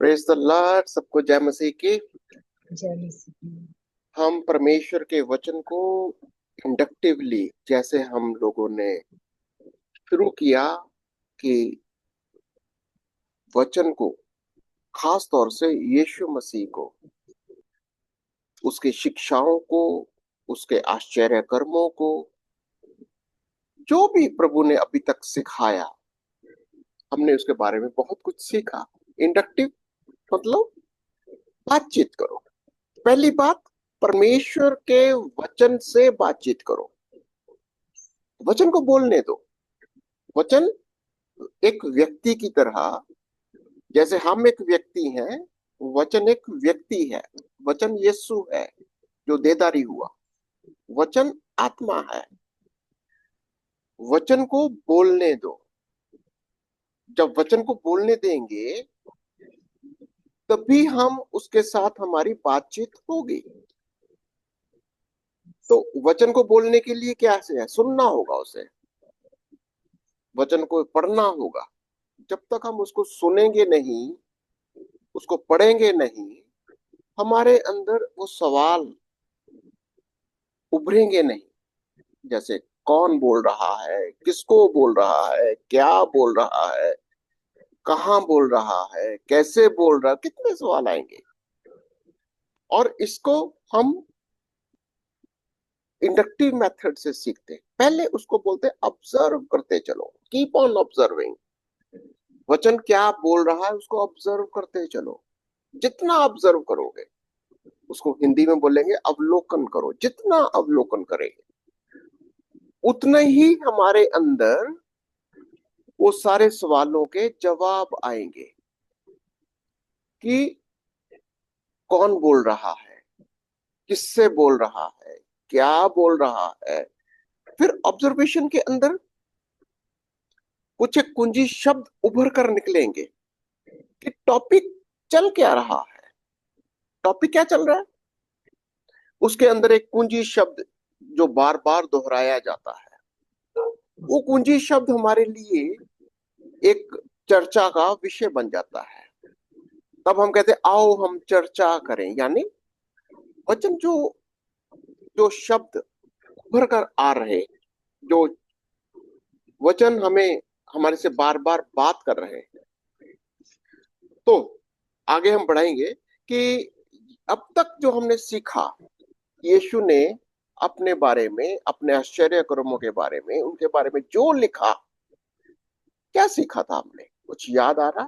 Praise the Lord. सबको जय मसीह की। जय मसीह। हम परमेश्वर के वचन को इंडक्टिवली, जैसे हम लोगों ने शुरू किया कि वचन को, खास तौर से यीशु मसीह को, उसकी शिक्षाओं को, उसके आश्चर्य कर्मों को, जो भी प्रभु ने अभी तक सिखाया, हमने उसके बारे में बहुत कुछ सीखा। इंडक्टिव मतलब बातचीत करो। पहली बात, परमेश्वर के वचन से बातचीत करो। वचन को बोलने दो। वचन एक व्यक्ति की तरह, जैसे हम एक व्यक्ति हैं, वचन एक व्यक्ति है। वचन यीशु है जो देदारी हुआ। वचन आत्मा है। वचन को बोलने दो। जब वचन को बोलने देंगे तभी हम उसके साथ हमारी बातचीत होगी। तो वचन को बोलने के लिए क्या है? सुनना होगा उसे। वचन को पढ़ना होगा। जब तक हम उसको सुनेंगे नहीं, उसको पढ़ेंगे नहीं, हमारे अंदर वो सवाल उभरेंगे नहीं। जैसे कौन बोल रहा है, किसको बोल रहा है, क्या बोल रहा है, कहाँ बोल रहा है, कैसे बोल रहा है, कितने सवाल आएंगे। और इसको हम इंडक्टिव मेथड से सीखते हैं। पहले उसको बोलते हैं ऑब्जर्व करते चलो, कीप ऑन ऑब्जर्विंग। वचन क्या बोल रहा है उसको ऑब्जर्व करते चलो। जितना ऑब्जर्व करोगे, उसको हिंदी में बोलेंगे अवलोकन करो। जितना अवलोकन करेंगे उतने ही हमारे अंदर वो सारे सवालों के जवाब आएंगे कि कौन बोल रहा है, किससे बोल रहा है, क्या बोल रहा है। फिर ऑब्जर्वेशन के अंदर कुछ एक कुंजी शब्द उभर कर निकलेंगे कि टॉपिक चल क्या रहा है। टॉपिक क्या चल रहा है, उसके अंदर एक कुंजी शब्द जो बार बार दोहराया जाता है। वो कुंजी शब्द हमारे लिए एक चर्चा का विषय बन जाता है। तब हम कहते हैं आओ हम चर्चा करें। यानी वचन जो जो शब्द उभर कर आ रहे, जो वचन हमें हमारे से बार बार बात कर रहे हैं। तो आगे हम बढ़ाएंगे कि अब तक जो हमने सीखा, यीशु ने अपने बारे में, अपने आश्चर्य कर्मों के बारे में, उनके बारे में जो लिखा, क्या सीखा था हमने? कुछ याद आ रहा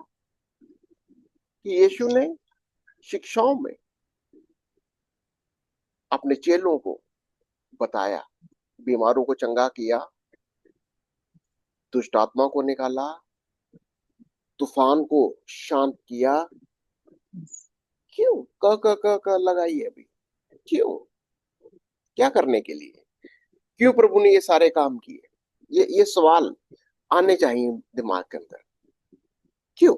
कि यीशु ने शिक्षाओं में अपने चेलों को बताया, बीमारों को चंगा किया, दुष्ट आत्मा को निकाला, तूफान को शांत किया। क्यों? क लगाई है अभी। क्यों? क्या करने के लिए? क्यों प्रभु ने ये सारे काम किए? ये सवाल आने चाहिए दिमाग के अंदर। क्यों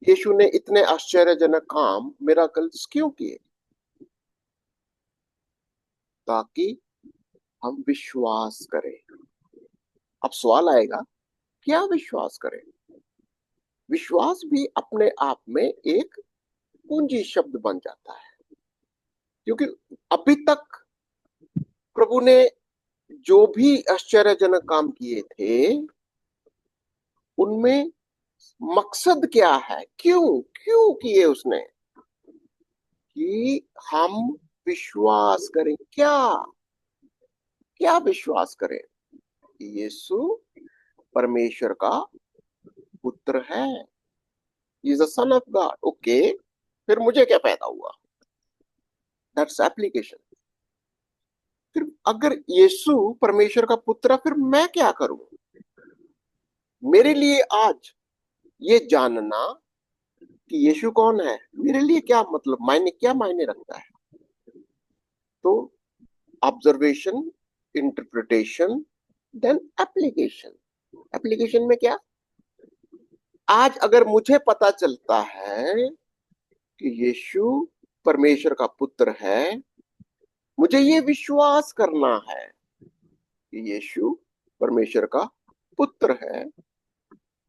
यीशु ने इतने आश्चर्यजनक काम, मिराकल्स क्यों किए? ताकि हम विश्वास करें। अब सवाल आएगा, क्या विश्वास करें? विश्वास भी अपने आप में एक पूंजी शब्द बन जाता है। क्योंकि अभी तक प्रभु ने जो भी आश्चर्यजनक काम किए थे, उनमें मकसद क्या है? क्यों क्यों किए उसने? कि हम विश्वास करें। क्या क्या विश्वास करें? कि यीशु परमेश्वर का पुत्र है। Is the son of God. Okay, फिर मुझे क्या पैदा हुआ? That's application. फिर अगर यीशु परमेश्वर का पुत्र है, फिर मैं क्या करूं? मेरे लिए आज ये जानना कि यीशु कौन है, मेरे लिए क्या मतलब, मायने, क्या मायने रखता है? तो observation, interpretation, then application. Application में क्या? आज अगर मुझे पता चलता है कि यीशु परमेश्वर का पुत्र है, मुझे ये विश्वास करना है कि यीशु परमेश्वर का पुत्र है।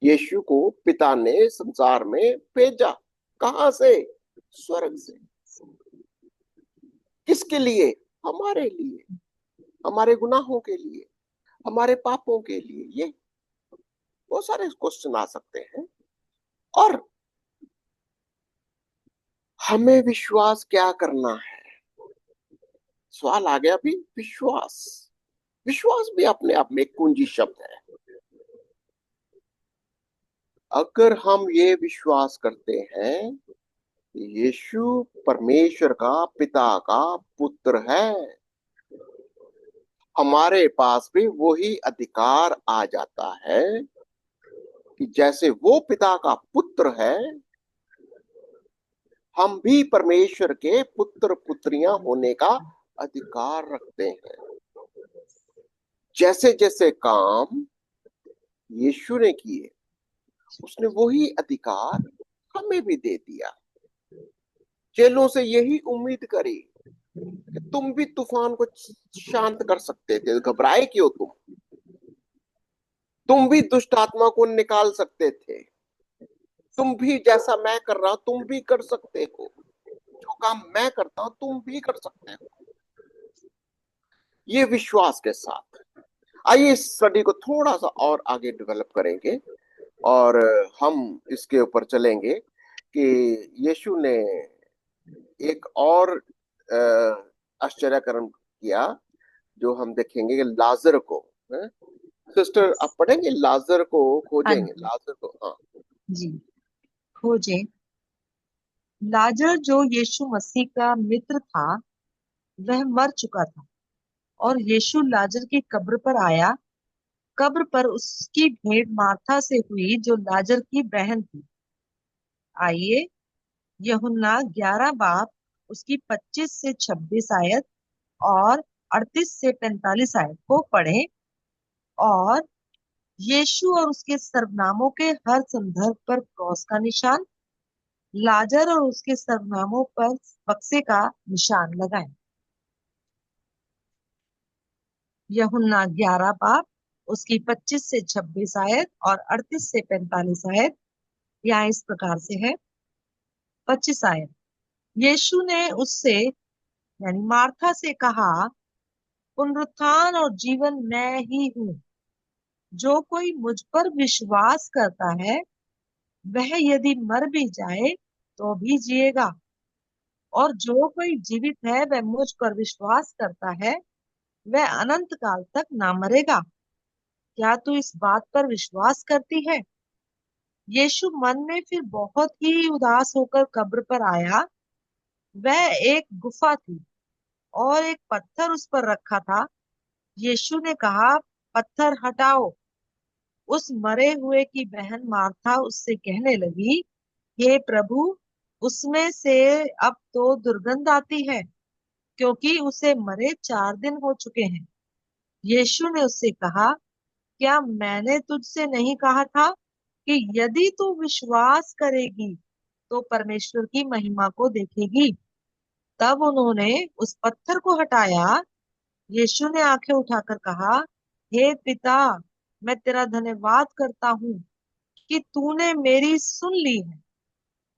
यीशु को पिता ने संसार में भेजा। कहां से? स्वर्ग से। किसके लिए? हमारे लिए, हमारे गुनाहों के लिए, हमारे पापों के लिए। ये बहुत सारे क्वेश्चन आ सकते हैं। और हमें विश्वास क्या करना है? सवाल आ गया अभी, विश्वास। विश्वास भी अपने आप में एक कुंजी शब्द है। अगर हम ये विश्वास करते हैं कि यीशु परमेश्वर का, पिता का पुत्र है, हमारे पास भी वही अधिकार आ जाता है कि जैसे वो पिता का पुत्र है, हम भी परमेश्वर के पुत्र पुत्रियां होने का अधिकार रखते हैं। जैसे जैसे काम यीशु ने किए, उसने वही अधिकार हमें भी दे दिया। चेलों से यही उम्मीद करी कि तुम भी तूफान को शांत कर सकते थे, घबराए क्यों तुम भी दुष्ट आत्मा को निकाल सकते थे, तुम भी जैसा मैं कर रहा हूं तुम भी कर सकते हो, जो काम मैं करता हूं तुम भी कर सकते हो। ये विश्वास के साथ आइए इस स्टडी को थोड़ा सा और आगे डेवलप करेंगे, और हम इसके ऊपर चलेंगे कि यीशु ने एक और आश्चर्य कर्म किया, जो हम देखेंगे कि लाजर को, सिस्टर आप पढ़ेंगे, लाजर को हाँ खोजेंगे, जी। लाजर को। हाँ। जी। खोजे। लाजर जो यीशु मसीह का मित्र था, वह मर चुका था, और यीशु लाजर की कब्र पर आया। कब्र पर उसकी भेंट मार्था से हुई, जो लाजर की बहन थी। आइए यूहन्ना 11 बाब उसकी 25 से 26 आयत और 38 से 45 आयत को पढ़ें। और यीशु और उसके सर्वनामों के हर संदर्भ पर क्रॉस का निशान, लाजर और उसके सर्वनामों पर बक्से का निशान लगाएं। यूहन्ना 11 बाब उसकी 25 से 26 आयत और 38 से 45 आयत यहाँ इस प्रकार से है। 25 आयत। यीशु ने उससे यानी मार्था से कहा, पुनरुत्थान और जीवन मैं ही हूँ। जो कोई मुझ पर विश्वास करता है, वह यदि मर भी जाए तो भी जिएगा। और जो कोई जीवित है, वह मुझ पर विश्वास करता है, वह अनंत काल तक ना मरेगा। क्या तू इस बात पर विश्वास करती है? यीशु मन में फिर बहुत ही उदास होकर कब्र पर आया। वह एक गुफा थी और एक पत्थर उस पर रखा था। यीशु ने कहा, पत्थर हटाओ। उस मरे हुए की बहन मार्था उससे कहने लगी, हे प्रभु, उसमें से अब तो दुर्गंध आती है, क्योंकि उसे मरे 4 दिन हो चुके हैं। यीशु ने उससे कहा, क्या मैंने तुझसे नहीं कहा था कि यदि तू विश्वास करेगी तो परमेश्वर की महिमा को देखेगी? तब उन्होंने उस पत्थर को हटाया। यीशु ने आंखें उठाकर कहा, हे पिता, मैं तेरा धन्यवाद करता हूँ कि तूने मेरी सुन ली है।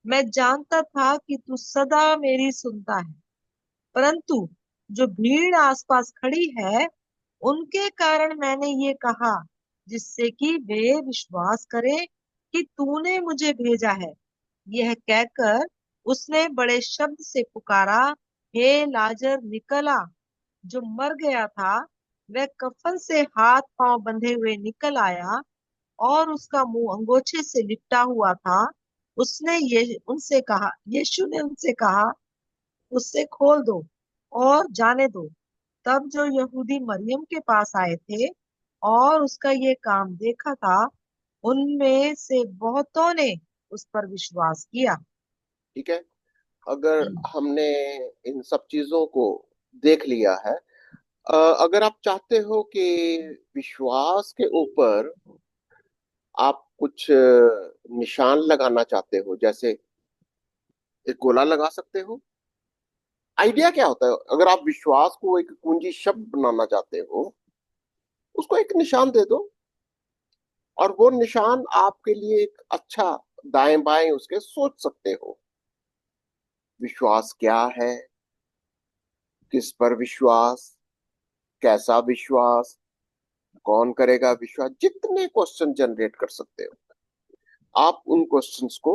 मैं जानता था कि तू सदा मेरी सुनता है, परंतु जो भीड़ आसपास खड़ी है, उनके कारण मैंने ये कहा, जिससे कि वे विश्वास करें कि तूने मुझे भेजा है। यह कहकर उसने बड़े शब्द से पुकारा, हे लाजर निकल आ। जो मर गया था, वह कफन से हाथ पांव बंधे हुए निकल आया, और उसका मुंह अंगोछे से लिपटा हुआ था। उसने ये उनसे कहा यीशु ने उनसे कहा, उससे खोल दो और जाने दो। तब जो यहूदी मरियम के पास आए थे और उसका ये काम देखा था, उनमें से बहुतों ने उस पर विश्वास किया। ठीक है, अगर हमने इन सब चीजों को देख लिया है, अगर आप चाहते हो कि विश्वास के ऊपर आप कुछ निशान लगाना चाहते हो, जैसे एक गोला लगा सकते हो। आइडिया क्या होता है, अगर आप विश्वास को एक कुंजी शब्द बनाना चाहते हो, उसको एक निशान दे दो, और वो निशान आपके लिए एक अच्छा, दाएं बाएं उसके सोच सकते हो। विश्वास क्या है, किस पर विश्वास, कैसा विश्वास, कौन करेगा विश्वास, जितने क्वेश्चन जनरेट कर सकते हो आप उन क्वेश्चंस को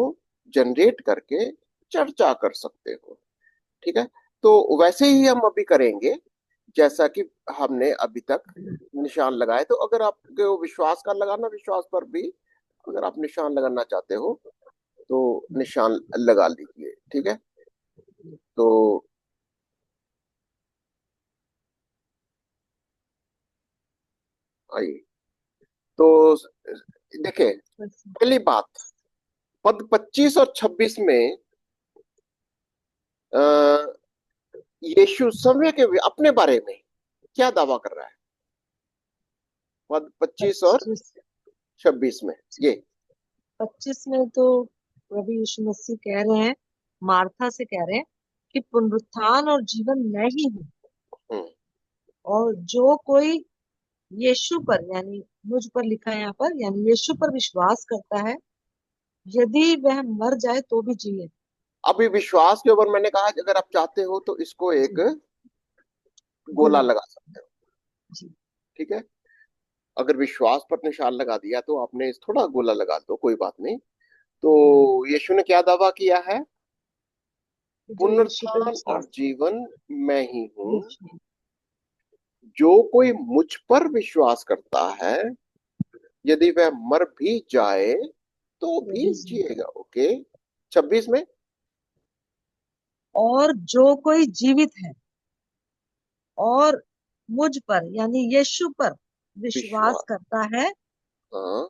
जनरेट करके चर्चा कर सकते हो। ठीक है, तो वैसे ही हम अभी करेंगे जैसा कि हमने अभी तक निशान लगाए। तो अगर आपको विश्वास का लगाना, विश्वास पर भी अगर आप निशान लगाना चाहते हो तो निशान लगा लीजिए। ठीक है, तो आइए, तो देखिए, पहली बात, पद 25 और 26 में अ, यीशु समय के अपने बारे में क्या दावा कर रहा है, पद 25 और 25 26 में ये। 25 में तो प्रभु यीशु मसीह कह रहे हैं, मार्था से कह रहे हैं कि पुनरुत्थान और जीवन मैं ही हूँ, हम्म, और जो कोई यीशु पर, यानी मुझ पर लिखा है यहाँ पर, यानी यीशु पर विश्वास करता है, यदि वह मर जाए तो भी जिए। अभी विश्वास के ऊपर मैंने कहा कि अगर आप चाहते हो तो इसको एक जी। गोला गोला। लगा सकते हो। जी। ठीक है, अगर विश्वास पर निशान लगा दिया तो आपने इस थोड़ा गोला लगा दो, कोई बात नहीं। तो यीशु ने क्या दावा किया है, जो यीशु पर पुनरुत्थान और विश्वास। जीवन मैं ही हूँ, यीशु। जो कोई मुझ पर विश्वास करता है यदि वह मर भी जाए तो तो भी भी जिए। जिएगा। ओके, 26 में, और जो कोई जीवित है और मुझ पर, यानी यीशु पर विश्वास विश्वास, करता है, हाँ,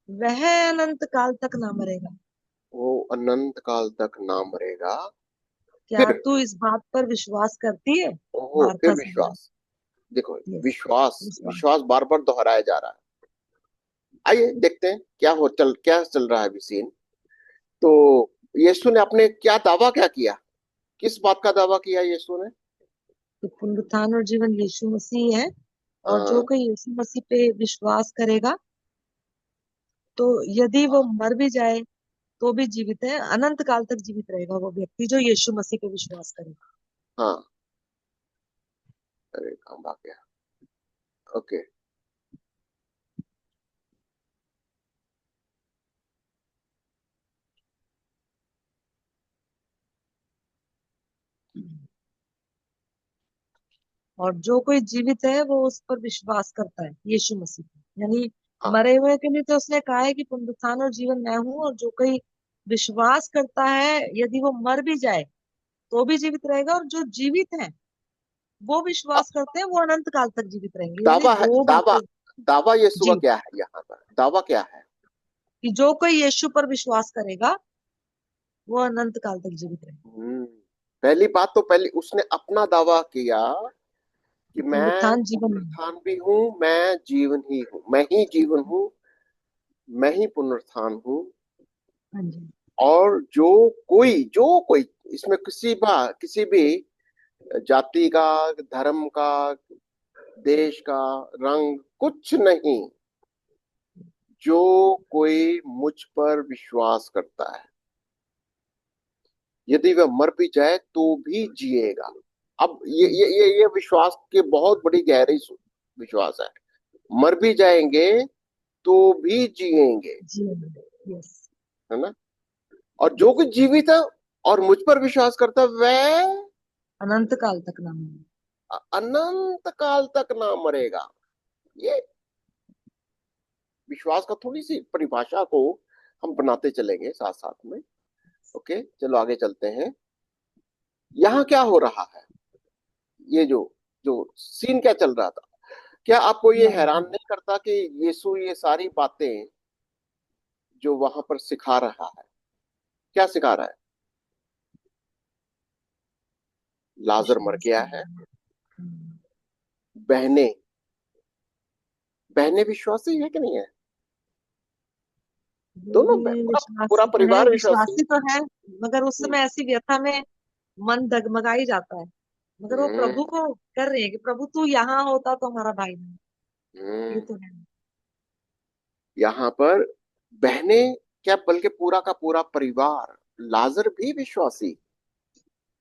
वह अनंत काल तक ना मरेगा। वो अनंत काल तक ना मरेगा। क्या फिर, तू इस बात पर विश्वास करती है? ओहो, फिर मार्था से बोला। विश्वास, देखो, यस। विश्वास विश्वास। विश्वास बार बार दोहराया जा रहा है। आइए देखते हैं क्या चल रहा है अभी सीन। तो यीशु ने अपने क्या दावा क्या किया, किस बात का दावा किया यीशु ने। कि पुनरुत्थान और जीवन यीशु मसीह है, और जो हाँ, कोई यीशु मसीह पे विश्वास करेगा, तो यदि वो मर भी जाए तो भी जीवित है, अनंत काल तक जीवित रहेगा वो व्यक्ति जो यीशु मसीह पे विश्वास करेगा। हाँ, अरे काम आ गया। ओके, और जो कोई जीवित है वो उस पर विश्वास करता है, यीशु मसीह पे, यानी हाँ, मरे हुए के लिए तो उसने कहा है कि पुनरुत्थान और जीवन मैं हूँ, और जो कोई विश्वास करता है, यदि वो मर भी जाए तो भी जीवित रहेगा, और जो जीवित है वो विश्वास करते हैं वो अनंत काल तक जीवित रहेंगे, यानी दावा है, दो दावा, बातें। दावा यीशु का जी। क्या है, यहाँ पर दावा क्या है। कि जो कोई यीशु पर विश्वास करेगा वो अनंत काल तक जीवित रहेगा। हम्म, पहली बात तो पहले उसने अपना दावा किया कि मैं पुनरुत्थान जीवन में। पुनरुत्थान भी हूँ, मैं जीवन ही हूँ, मैं ही जीवन हूँ, मैं ही पुनरुत्थान हूँ। हाँ जी। और जो कोई इसमें किसी भी जाति का, धर्म का, देश का, रंग कुछ नहीं, जो कोई मुझ पर विश्वास करता है यदि वह मर भी जाए तो भी जिएगा। अब ये विश्वास की बहुत बड़ी गहरी विश्वास है, मर भी जाएंगे तो भी जिएंगे, जी। यस। है ना। और जो कुछ जीवित है और मुझ पर विश्वास करता है वह अनंत काल तक नाम है। अनंत काल तक ना मरेगा। ये विश्वास का थोड़ी सी परिभाषा को हम बनाते चलेंगे साथ साथ में। ओके, चलो आगे चलते हैं। यहाँ क्या हो रहा है, ये जो जो सीन क्या चल रहा था, क्या आपको ये हैरान नहीं करता कि यीशु ये सारी बातें जो वहां पर सिखा रहा है, क्या सिखा रहा है। लाजर मर विश्वास। गया है, बहनें बहनें विश्वासी है कि नहीं है, दोनों पूरा पूरा विश्वासी तो है, परिवार विश्वासी। विश्वासी तो है, मगर उस हम्म, समय ऐसी व्यथा में मन डगमगा ही जाता है। मगर वो हम्म, प्रभु को कर रहे हैं कि प्रभु तू यहाँ होता तो हमारा भाई नहीं। ये हम्म। तो है। यहाँ पर बहनें क्या, बल्कि पूरा का पूरा परिवार, लाजर भी विश्वासी,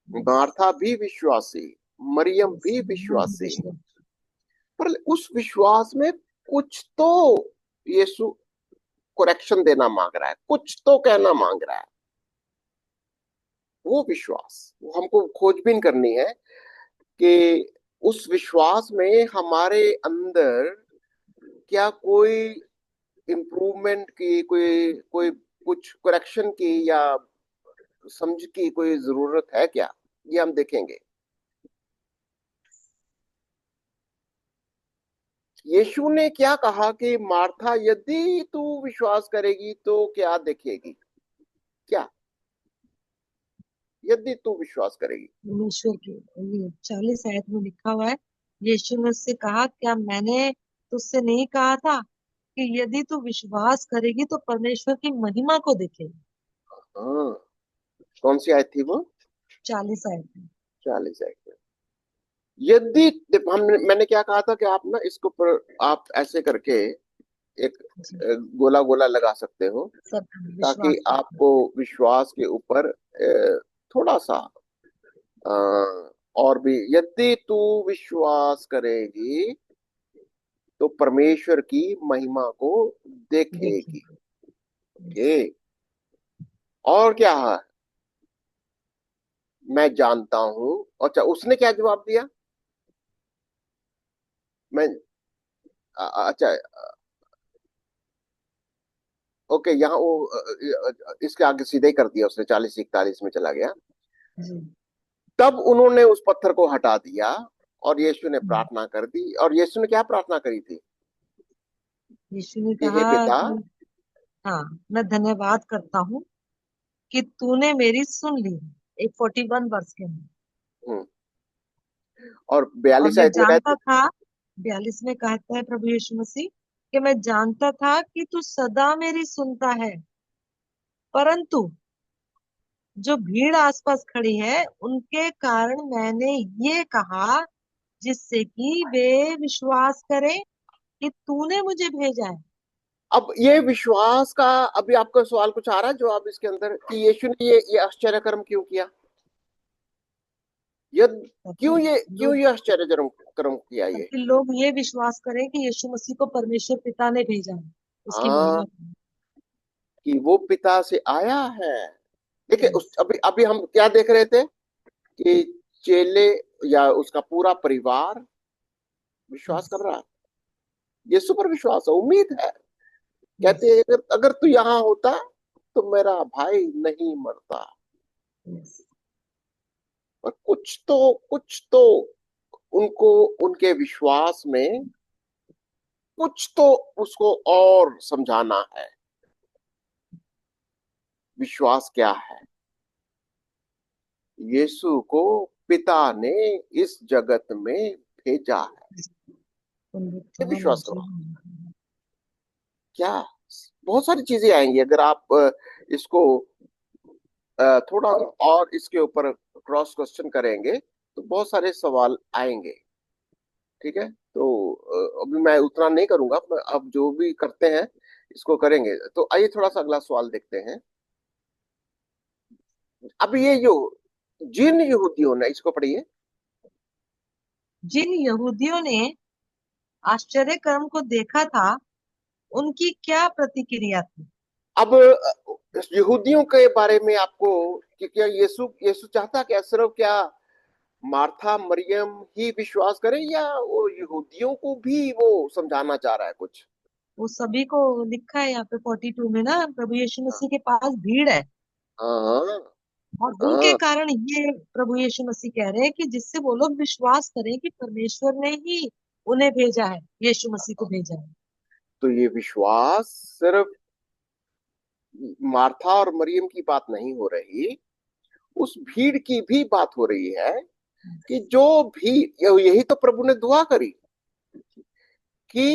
मार्था भी विश्वासी, मरियम भी हाँ, विश्वासी, विश्व। पर उस विश्वास में कुछ तो यीशु करेक्शन देना मांग रहा है, कुछ तो कहना मांग रहा है। वो विश्वास वो हमको खोजबीन करनी है कि उस विश्वास में हमारे अंदर क्या कोई इम्प्रूवमेंट की, कोई कोई कुछ करेक्शन की या समझ की कोई जरूरत है क्या, ये हम देखेंगे। यीशु ने क्या कहा कि मार्था यदि तू विश्वास करेगी तो क्या देखेगी, क्या यदि तू विश्वास करेगी। परमेश्वर की, ये 40 आयत में लिखा हुआ है। यीशु ने उससे कहा, क्या मैंने तुझसे नहीं कहा था कि यदि तू विश्वास करेगी तो परमेश्वर की महिमा को देखेगी? हाँ, कौन सी आयत थी वो? 40 आयत में। 40 आयत। यदि मैंने क्या कहा था कि आप ना इसके ऊपर आप ऐसे करके एक जी। गोला गोला लगा सकते हो, सब ताकि विश्वास करते आपको विश्वास के ऊपर थोड़ा सा अ, और भी, यदि तू विश्वास करेगी तो परमेश्वर की महिमा को देखिए। देखेगी। Yes. ओके, और क्या है? मैं जानता हूं। अच्छा, उसने क्या जवाब दिया? मैं अच्छा, ओके, यहाँ वो इसके आगे सीधे ही कर दिया उसने, 40 41 में चला गया। जी। तब उन्होंने उस पत्थर को हटा दिया और यीशु ने हम्म। प्रार्थना कर दी। और यीशु ने क्या प्रार्थना करी थी? यीशु ने कि हे कहा पिता। कि हाँ, मैं धन्यवाद करता हूँ कि तूने मेरी सुन ली। एक 41 वर्ष के अंदर। हम्म, और और 42 मैं आयत में जानता कहते। था, 42 में कहता है प्रभु यीशु मसीह, कि मैं जानता था कि तू सदा मेरी सुनता है, परंतु जो भीड़ आसपास खड़ी है उनके कारण मैंने ये कहा, जिससे कि वे विश्वास करें कि तूने मुझे भेजा है। अब ये विश्वास का, अभी आपका सवाल कुछ आ रहा है जवाब इसके अंदर, कि यीशु ने ये आश्चर्य कर्म क्यों किया? ये ताकि क्यों लोग ये आश्चर्य कर्म कर्म किया ये? ताकि लोग ये विश्वास करें कि यीशु मसीह को परमेश्वर पिता ने भेजा है, उसकी हाँ, महिमा के कि वो पिता से आया है। देखिए, लिए। उस अभी अभी हम क्या देख रहे थे कि चेले या उसका पूरा परिवार विश्वास यस। कर रहा है, यीशु पर विश्वास है, उम्मीद है। यस। कहते हैं अगर अगर तू यहाँ होता तो मेरा भाई नहीं मरता। यस। और कुछ तो उनको, उनके विश्वास में कुछ तो उसको और समझाना है। विश्वास क्या है? यीशु को पिता ने इस जगत में भेजा है। ये पुनरुत्थान और विश्वास करो। जीवन। क्या बहुत सारी चीजें आएंगी अगर आप इसको थोड़ा और इसके ऊपर क्रॉस क्वेश्चन करेंगे तो बहुत सारे सवाल आएंगे। ठीक है, तो अभी मैं उतना नहीं करूंगा, अब जो भी करते हैं इसको करेंगे। तो आइए थोड़ा सा अगला सवाल देखते हैं। अब ये जो जिन यहूदियों ने, इसको पढ़िए। जिन यहूदियों ने आश्चर्य कर्म को देखा था, उनकी क्या प्रतिक्रिया थी? अब यहूदियों के बारे में आपको, कि क्या यीशु यीशु चाहता क्या सिर्फ क्या मार्था मरियम ही विश्वास करे, या वो यहूदियों को भी वो समझाना चाह रहा है कुछ? वो सभी को लिखा है यहाँ पे 42 में ना, प्रभु यीशु हाँ, मसीह के पास भीड़ है, हाँ, और उनके हाँ। कारण ये प्रभु यीशु मसीह कह रहे हैं कि जिससे वो लोग विश्वास करें कि परमेश्वर ने ही उन्हें भेजा है, यीशु मसीह को भेजा है। तो ये विश्वास सिर्फ मार्था और मरियम की बात नहीं हो रही, उस भीड़ की भी बात हो रही है। कि जो भी, यही तो प्रभु ने दुआ करी कि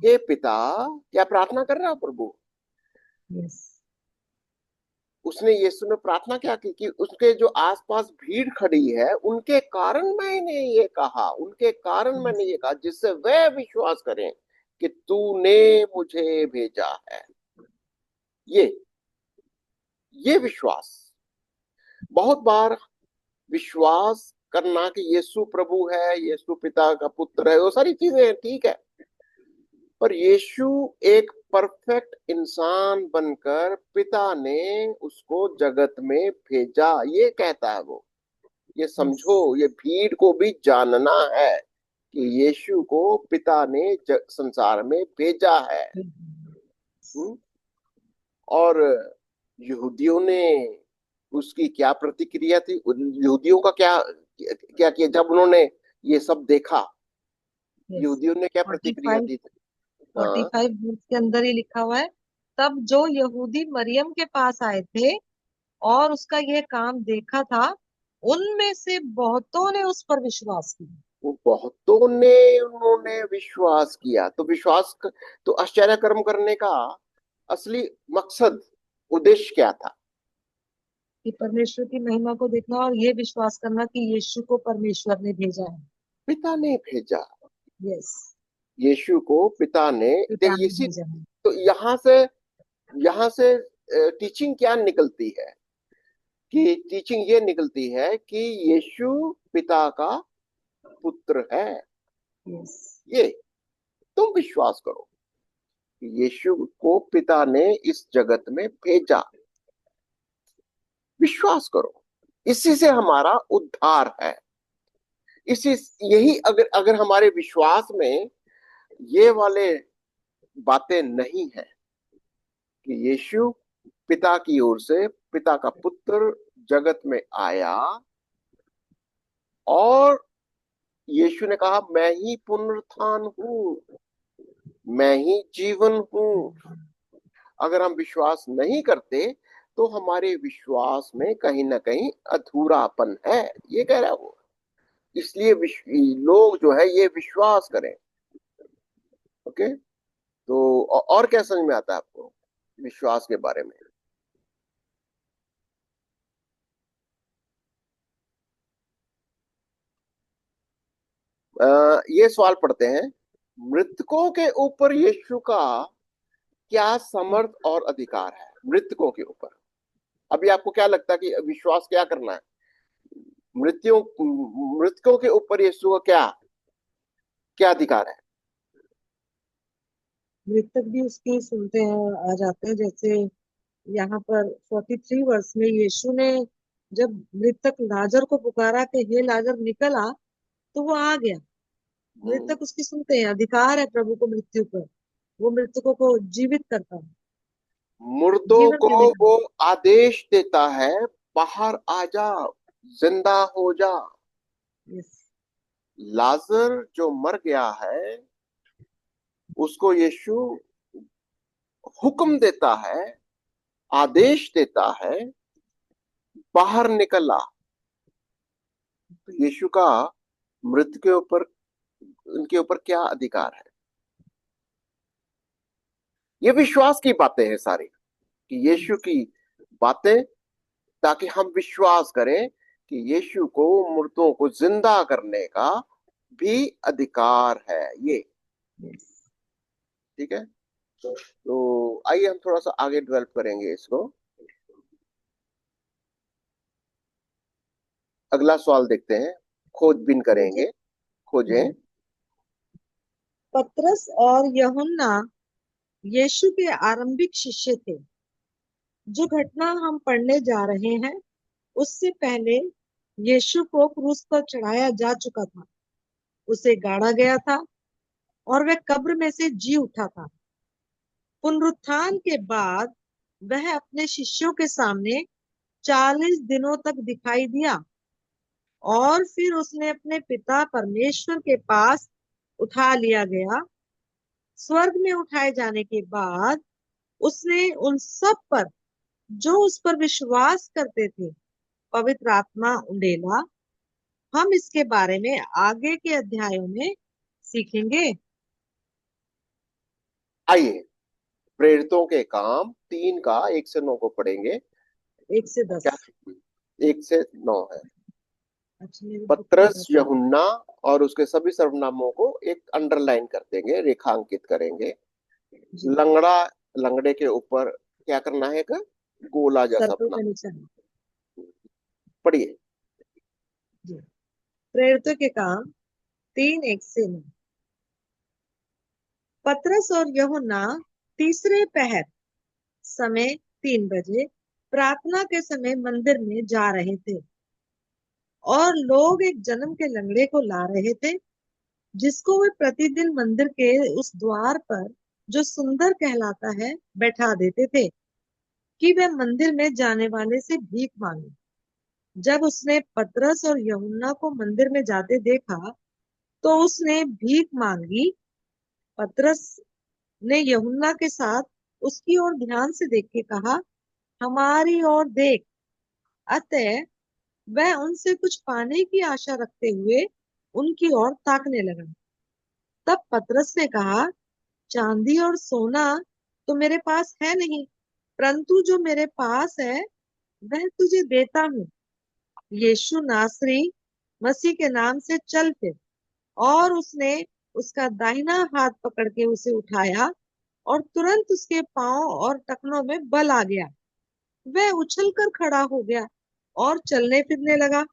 हे पिता, क्या प्रार्थना कर रहा है प्रभु? यस। उसने, यीशु ने प्रार्थना क्या की कि उसके जो आसपास भीड़ खड़ी है उनके कारण मैंने ये कहा, उनके कारण मैंने ये कहा, जिससे वे विश्वास करें कि तूने मुझे भेजा है। ये ये विश्वास बहुत बार विश्वास करना कि यीशु प्रभु है, यीशु पिता का पुत्र है, वो सारी चीजें हैं, ठीक है। पर यीशु एक परफेक्ट इंसान बनकर पिता ने उसको जगत में भेजा, ये कहता है वो। ये यस। समझो, ये भीड़ को भी जानना है कि यीशु को पिता ने संसार में भेजा है। हम्म? और यहूदियों ने उसकी क्या प्रतिक्रिया थी, यहूदियों का क्या क्या किया जब उन्होंने ये सब देखा? यस। यहूदियों ने क्या फोर्टी प्रतिक्रिया फाइव दी थी? फोर्टी हाँ, फाइव वर्स के अंदर ही लिखा हुआ है, तब जो यहूदी मरियम के पास आए थे और उसका ये काम देखा था, उनमें से बहुतों ने उस पर विश्वास किया। वो बहुतों ने उन्होंने विश्वास किया। तो तो आश्चर्य कर्म करने का असली मकसद, उद्देश्य क्या था? कि परमेश्वर की महिमा को देखना और ये विश्वास करना कि यीशु को परमेश्वर ने भेजा है। पिता ने भेजा। यस। यीशु को पिता ने, पिता देखिए ने इसी, भेजा है। तो यहाँ से टीचिंग क्या निकलती है? कि टीचिंग ये निकलती है कि यीशु पिता का पुत्र है। यस। ये तुम विश्वास करो कि यीशु को पिता ने इस जगत में भेजा। विश्वास करो, इसी से हमारा उद्धार है। इसी यही अगर अगर हमारे विश्वास में ये वाले बातें नहीं है कि यीशु पिता की ओर से, पिता का पुत्र जगत में आया, और यीशु ने कहा मैं ही पुनरुत्थान हूं, मैं ही जीवन हूं। अगर हम विश्वास नहीं करते तो हमारे विश्वास में कहीं ना कहीं अधूरापन है, ये कह रहा है वो। इसलिए लोग जो है ये विश्वास करें। ओके। तो और क्या समझ में आता है आपको विश्वास के बारे में? ये सवाल पढ़ते हैं, मृतकों के ऊपर यीशु का क्या समर्थ और अधिकार है? मृतकों के ऊपर। अभी आपको क्या लगता है कि विश्वास क्या करना है? मृत्यों मृतकों के ऊपर यीशु का क्या क्या अधिकार है? मृतक भी उसकी सुनते हैं, आ जाते हैं। जैसे यहाँ पर 43 वर्ष में यीशु ने जब मृतक लाजर को पुकारा कि हे लाजर निकल आ, तो वो आ गया। हम्म, मृतक उसकी सुनते हैं। अधिकार है प्रभु को मृत्यु पर। वो मृतकों को जीवित करता है, मुर्दों जीवन को देने का। वो आदेश देता है, बाहर आ जा, जिंदा हो जा। यस। लाजर जो मर गया है, उसको यीशु हुक्म देता है, आदेश देता है, बाहर निकल आ। तो यीशु का मृत के ऊपर, उनके ऊपर क्या अधिकार है? ये विश्वास की बातें हैं सारी, कि यीशु की बातें, ताकि हम विश्वास करें कि यीशु को मुर्दों को जिंदा करने का भी अधिकार है ये। यस। ठीक है। तो आइए हम थोड़ा सा आगे डेवलप करेंगे इसको। अगला सवाल देखते हैं, खोजबीन मुझे। करेंगे, खोजें। जी। पतरस और यूहन्ना यीशु के आरंभिक शिष्य थे। जो घटना हम पढ़ने जा रहे हैं, उससे पहले यीशु को क्रूस पर चढ़ाया जा चुका था। उसे गाड़ा गया था और वह कब्र में से जी उठा था। पुनरुत्थान के बाद वह अपने शिष्यों के सामने 40 दिनों तक दिखाई दिया और फिर उसने अपने पिता परमेश्वर के पास उठा लिया गया। स्वर्ग में उठाए जाने के बाद उसने उन सब पर जो उस पर विश्वास करते थे पवित्र आत्मा उंडेला। हम इसके बारे में आगे के अध्यायों में सीखेंगे। आइए प्रेरितों के काम 3 का 1 से 9 को पढ़ेंगे। 1 से 10। क्या 1 से 9 है? अच्छा, मेरी बुक में पतरस, 10 है। यूहन्ना और उसके सभी सर्वनामों को एक अंडरलाइन कर देंगे, रेखांकित करेंगे। जी। लंगड़ा, लंगड़े के ऊपर क्या करना है? गोला जैसा सर्कल बना। का निशान। पढ़िए। जी। प्रेरितों के काम 3:1 से 9। पतरस और यूहन्ना तीसरे पहर, समय 3 बजे, प्रार्थना के समय मंदिर में जा रहे थे, और लोग एक जन्म के लंगड़े को ला रहे थे, जिसको वे प्रतिदिन मंदिर के उस द्वार पर, जो सुंदर कहलाता है, बैठा देते थे, कि वे मंदिर में जाने वाले से भीख मांगे। जब उसने पतरस और यूहन्ना को मंदिर में जाते देखा, तो उसने भीख मांगी। पतरस ने यूहन्ना के साथ उसकी ओर ध्यान से देख के कहा, हमारी ओर देख। अतः वह उनसे कुछ पाने की आशा रखते हुए उनकी ओर ताकने लगा। तब पतरस ने कहा, चांदी और सोना तो मेरे पास है नहीं, परंतु जो मेरे पास है वह तुझे देता हूँ। यीशु नासरी मसीह के नाम से चल फिर। और उसने उसका दाहिना हाथ पकड़ के उसे उठाया, और तुरंत उसके पांव और टखनों में बल आ गया। वह उछल कर खड़ा हो गया और चलने फिरने लगा,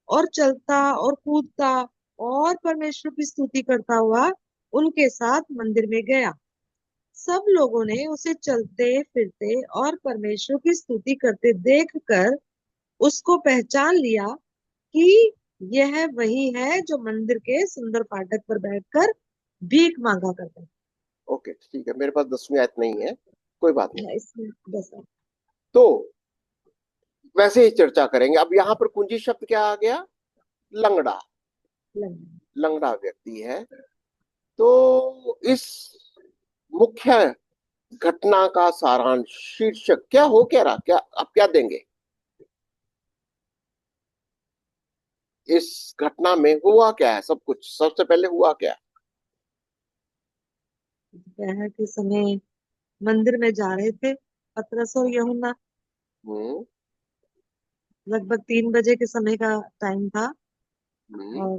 और चलता और कूदता और परमेश्वर की स्तुति करता हुआ उनके साथ मंदिर में गया। सब लोगों ने उसे चलते फिरते और परमेश्वर की स्तुति करते देखकर उसको पहचान लिया कि यह वही है जो मंदिर के सुंदर फाटक पर बैठकर भीख मांगा करता ओके ठीक है, मेरे पास 10वीं आयत नहीं है, कोई बात नहीं। था। इसमें बस तो वैसे ही चर्चा करेंगे। अब यहाँ पर कुंजी शब्द क्या आ गया? लंगड़ा। लंगड़ा। लंगड़ा व्यक्ति है। तो इस मुख्य घटना का सारांश, शीर्षक क्या हो, क्या रहा, क्या आप क्या देंगे? इस घटना में हुआ क्या है? सब कुछ सबसे पहले हुआ क्या? दोपहर के समय मंदिर में जा रहे थे पतरस और यूहन्ना। हम्म। लगभग 3 बजे के समय का टाइम था, हम्म। और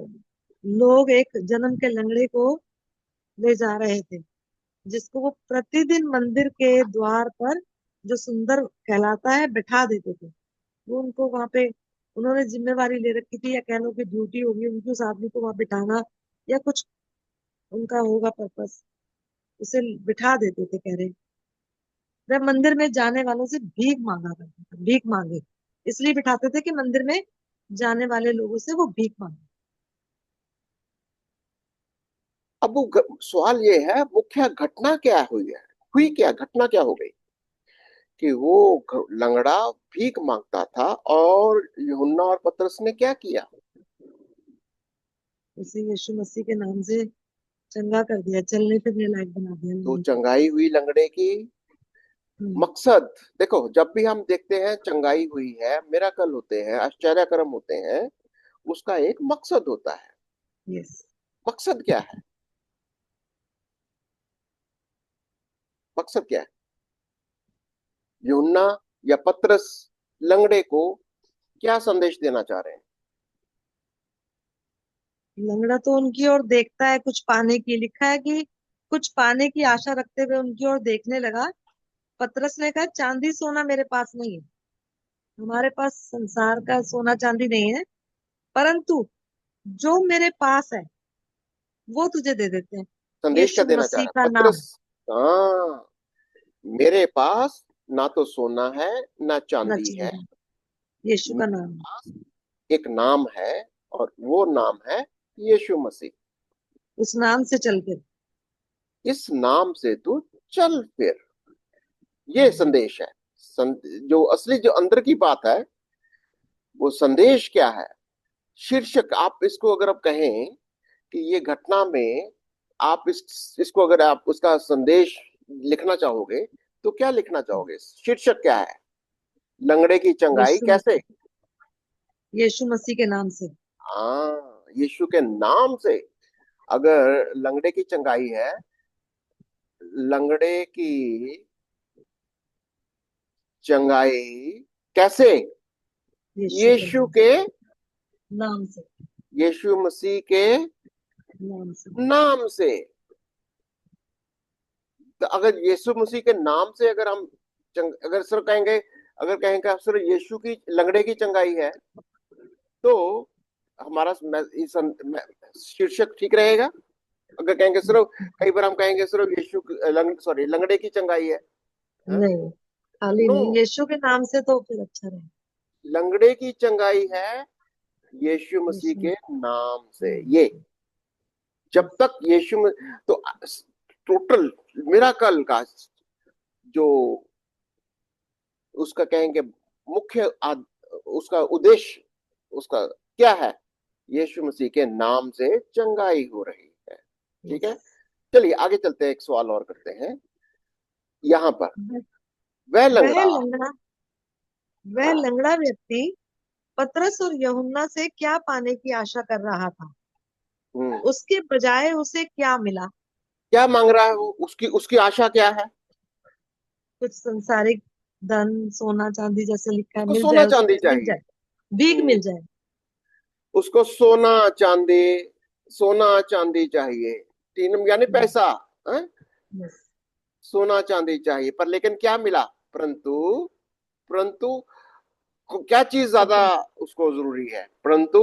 लोग एक जन्म के लंगड़े को ले जा रहे थे, जिसको वो प्रतिदिन मंदिर के द्वार पर, जो सुंदर कहलाता है, बिठा देते थे। वो उनको वहां पे, उन्होंने जिम्मेवारी ले रखी थी, या कह लो कि ड्यूटी होगी उनकी, उस आदमी को वहां बिठाना, या कुछ उनका होगा पर्पस, उसे बिठा देते थे। कह रहे वह मंदिर में जाने वालों से भीख मांगा करता था, भीख मांगे इसलिए बिठाते थे कि मंदिर में जाने वाले लोगों से वो भीख मांगे। अब सवाल ये है, मुख्य घटना क्या हुई है? हुई क्या घटना, क्या हो गई कि वो लंगड़ा भीख मांगता था और यूहन्ना और पतरस ने क्या किया? उसे यीशु मसीह के नाम से चंगा कर दिया, चलने फिरने लायक बना दिया तो लोगों को। चंगाई हुई लंगड़े की। हम्म। मकसद देखो, जब भी हम देखते हैं चंगाई हुई है, मिराकल होते हैं, आश्चर्य कर्म होते हैं, उसका एक मकसद होता है। यस। मकसद क्या है? मकसद क्या है? यूहन्ना या पतरस लंगड़े को क्या संदेश देना चाह रहे हैं? लंगड़ा तो उनकी ओर देखता है कुछ पाने की, लिखा है कि कुछ पाने की आशा रखते हुए उनकी ओर देखने लगा। पतरस ने कहा, चांदी सोना मेरे पास नहीं है, हमारे पास संसार का सोना चांदी नहीं है, परंतु जो मेरे पास है वो तुझे दे देते हैं। संदेश क्या यीशु देना चाह मसीह रहा का है नाम। पतरस? हाँ, मेरे पास ना तो सोना है ना न चांदी है, चांदी, यीशु का मेरे नाम। पास एक नाम है, और वो नाम है यीशु मसीह। उस नाम से चल के। इस नाम से तू चल फिर। ये संदेश है। जो असली, जो अंदर की बात है, वो संदेश क्या है? शीर्षक, आप इसको अगर आप कहें कि ये घटना में, आप इसको अगर आप उसका संदेश लिखना चाहोगे, तो क्या लिखना चाहोगे? शीर्षक क्या है? लंगड़े की चंगाई यीशु कैसे? मसीह, यीशु मसीह के नाम से। हाँ, यीशु के नाम से। अगर लंगड़े की चंगाई है, लंगड़े की चंगाई कैसे? यीशु के यीशु नाम से। के, नाम से। यीशु मसीह के नाम से। नाम से। तो अगर यीशु मसीह के नाम से अगर हम अगर सिर्फ कहेंगे, अगर कहेंगे आप सिर्फ यीशु की, लंगड़े की चंगाई है, तो हमारा शीर्षक ठीक रहेगा? अगर कहेंगे सिर्फ, कई बार हम कहेंगे सिर्फ यीशु सॉरी लंगड़े की चंगाई है, नहीं, खाली नो, नहीं, यीशु के नाम से तो फिर अच्छा रहे। लंगड़े की चंगाई है यीशु मसीह यीशु के नाम से। नाम ये से। जब तक तो टोटल मिराकल का जो उसका कहेंगे मुख्य उसका उद्देश्य उसका क्या है? यीशु मसीह के नाम से चंगाई हो रही है। ठीक यस। है, चलिए आगे चलते हैं, एक सवाल और करते हैं यहां पर। वह वह लंगड़ा, लंगड़ा वह हाँ, लंगड़ा व्यक्ति पतरस और यूहन्ना से क्या पाने की आशा कर रहा था? हम्म, उसके बजाय उसे क्या मिला? क्या मांग रहा है वो? उसकी उसकी आशा क्या है? कुछ संसारिक धन, सोना चांदी जैसे लिखा है, उसको मिल सोना जाए, उसे चांदी कुछ मिल चाहिए। जाए, भीख हम्म, मिल जाए। उसको सोना चांदी, सोना चांदी चाहिए, तीन यानी पैसा, हाँ? यस। सोना चांदी चाहिए, पर लेकिन क्या मिला? परंतु परंतु क्या चीज ज्यादा पतरस, उसको जरूरी है? परंतु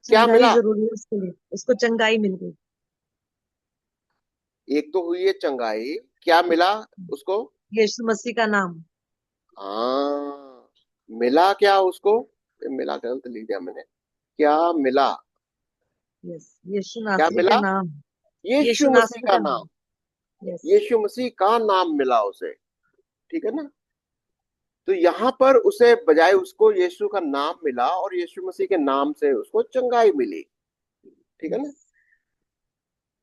क्या चंगाई मिला? जरूरी है उसके लिए, उसको चंगाई मिल गई। एक तो हुई है चंगाई, क्या मिला उसको? यीशु मसीह का नाम। हाँ, मिला क्या उसको? मिला गलत लिख दिया मैंने, क्या मिला? यस, यीशु क्या नासरी के मिला? नाम। यीशु यीशु मसीह नासरी का का नाम, नाम। यस। यीशु मसीह का नाम मिला उसे। ठीक है ना? तो यहाँ पर उसे बजाय उसको यीशु का नाम मिला और यीशु मसीह के नाम से उसको चंगाई मिली। ठीक है ना? यस।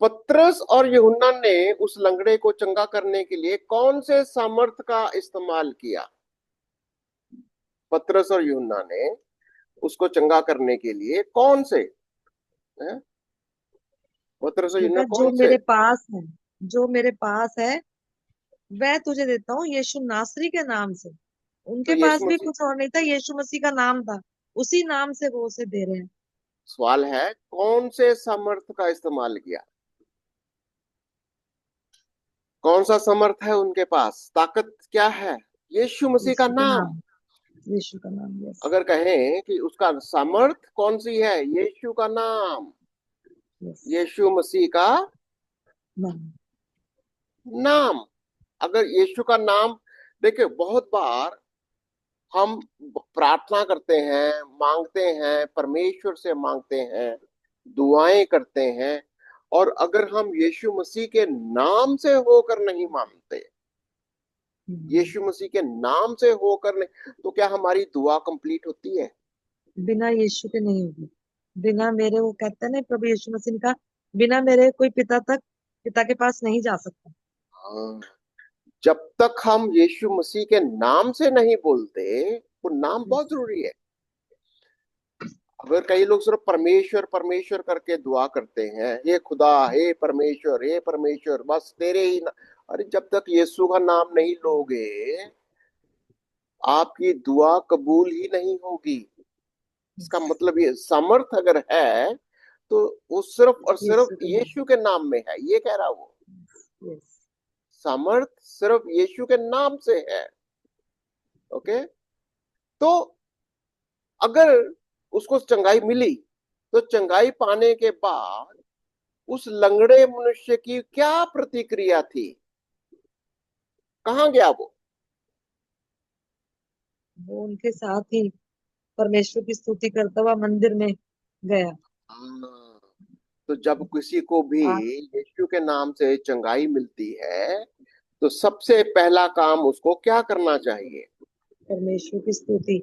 पतरस और यूहन्ना ने उस लंगड़े को चंगा करने के लिए कौन से सामर्थ का इस्तेमाल किया? पतरस और यूहन्ना ने उसको चंगा करने के लिए कौन से, हैं? पतरस और यूहन्ना बेटा, जो कौन से? मेरे पास है, जो मेरे पास है वह तुझे देता हूँ, यीशु नासरी के नाम से। तो उनके पास यीशु भी मसीह, कुछ और नहीं था, यीशु मसीह का नाम था। उसी नाम से वो उसे दे रहे हैं। सवाल है कौन से सामर्थ का इस्तेमाल किया? कौन सा समर्थ है उनके पास? ताकत क्या है? यीशु मसीह का यीशु का नाम। नाम। यीशु का नाम। यस। अगर कहें कि उसका सामर्थ कौन सी है, यीशु का नाम, यस। यीशु मसीह का नाम। नाम। अगर यीशु का नाम, देखिए बहुत बार हम प्रार्थना करते हैं, मांगते हैं, परमेश्वर से मांगते हैं, दुआएं करते हैं, और अगर हम यीशु मसीह के नाम से होकर नहीं मांगते, हम्म। यीशु मसीह के नाम से होकर नहीं, तो क्या हमारी दुआ कंप्लीट होती है? बिना यीशु के नहीं होगी। बिना मेरे, वो कहते हैं ना प्रभु यीशु मसीह ने कहा, बिना मेरे कोई पिता के पास नहीं जा सकता। हाँ, जब तक हम यीशु मसीह के नाम से नहीं बोलते, वो नाम बहुत यस। जरूरी है। अगर कई लोग सिर्फ परमेश्वर परमेश्वर करके दुआ करते हैं, हे खुदा, हे परमेश्वर, हे परमेश्वर, बस तेरे ही अरे जब तक यीशु का नाम नहीं लोगे, आपकी दुआ कबूल ही नहीं होगी। इसका यस। मतलब ये सामर्थ अगर है तो वो सिर्फ और सिर्फ यीशु के नाम। यीशु के नाम में है, ये कह रहा वो। यस। सामर्थ सिर्फ यीशु के नाम से है। ओके, तो अगर उसको चंगाई मिली, तो चंगाई पाने के बाद उस लंगड़े मनुष्य की क्या प्रतिक्रिया थी? कहाँ गया वो? वो उनके साथ ही परमेश्वर की स्तुति करता हुआ मंदिर में गया। हाँ, तो जब किसी को भी आप यीशु के नाम से चंगाई मिलती है, तो सबसे पहला काम उसको क्या करना चाहिए? परमेश्वर की स्तुति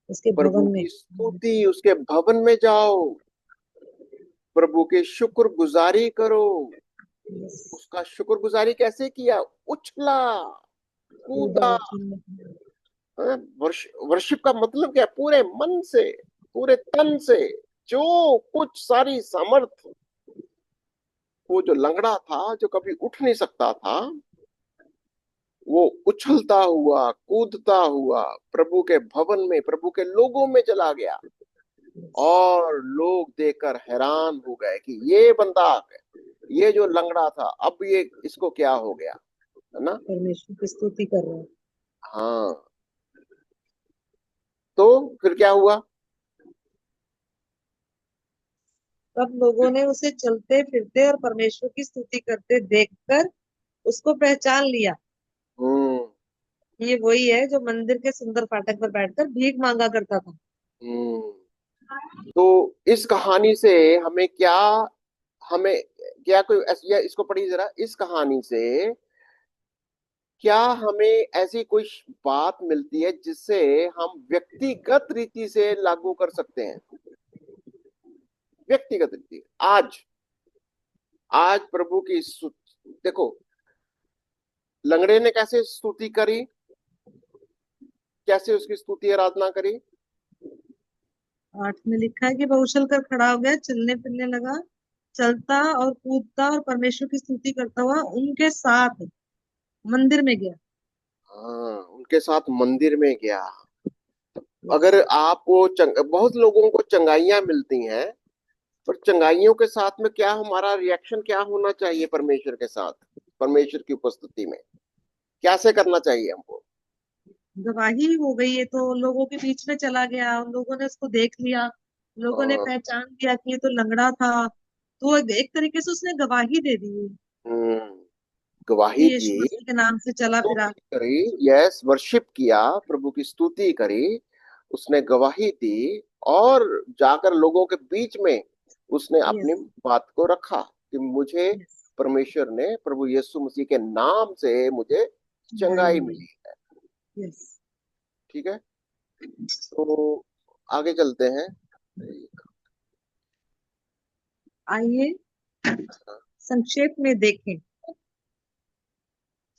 उसके प्रभु भवन में। की स्तुति, उसके भवन में जाओ, प्रभु के शुक्रगुजारी करो। यस। उसका शुक्रगुजारी कैसे किया? उछला, कूदा, कूदा। चिल्ला। वर्शिप का मतलब क्या है? पूरे मन से, पूरे तन से, जो कुछ सारी सामर्थ। वो जो लंगड़ा था, जो कभी उठ नहीं सकता था, वो उछलता हुआ, कूदता हुआ प्रभु के भवन में, प्रभु के लोगों में चला गया। और लोग देखकर हैरान हो गए कि ये बंदा, ये जो लंगड़ा था, अब ये इसको क्या हो गया, है ना? परमेश्वर की स्तुति कर रहे हैं। हाँ, तो फिर क्या हुआ? तब लोगों ने उसे चलते फिरते और परमेश्वर की स्तुति करते देखकर उसको पहचान लिया। हम्म। ये वही है जो मंदिर के सुंदर फाटक पर बैठकर भीख मांगा करता था। हम्म। तो इस कहानी से हमें क्या, हमें क्या कोई या इसको पढ़िए जरा, इस कहानी से क्या हमें ऐसी कोई बात मिलती है जिससे हम व्यक्तिगत रीति से लागू कर सकते हैं? व्यक्तिगत रीति आज, आज प्रभु की देखो, लंगड़े ने कैसे स्तुति करी, कैसे उसकी स्तुति आराधना करी? 8 में लिखा है कि वह उछल कर खड़ा हो गया, चलने फिरने लगा, चलता और कूदता और परमेश्वर की स्तुति करता हुआ उनके साथ मंदिर में गया। हाँ, उनके साथ मंदिर में गया। यस। अगर आपको बहुत लोगों को चंगाइयां मिलती हैं, पर चंगाइयों के साथ में क्या हमारा रिएक्शन क्या होना चाहिए परमेश्वर के साथ, परमेश्वर की उपस्थिति में कैसे करना चाहिए हमको? गवाही हो गई है तो लोगों के बीच में चला गया, उन लोगों ने उसको देख लिया, लोगों ने हाँ, पहचान लिया कि ये तो लंगड़ा था। तो एक तरीके से उसने गवाही दे दी हम्म, कि गवाही दी, यीशु मसीह के नाम से चला फिरा। स्तुति करी, यस, वर्शिप किया, प्रभु की स्तुति करी, उसने गवाही दी, और जाकर लोगों के बीच में उसने अपनी यस। बात को रखा कि मुझे यस। परमेश्वर ने, प्रभु यीशु मसीह के नाम से मुझे चंगाई मिली। यस। ठीक है, तो आगे चलते हैं। आइए संक्षेप में देखें।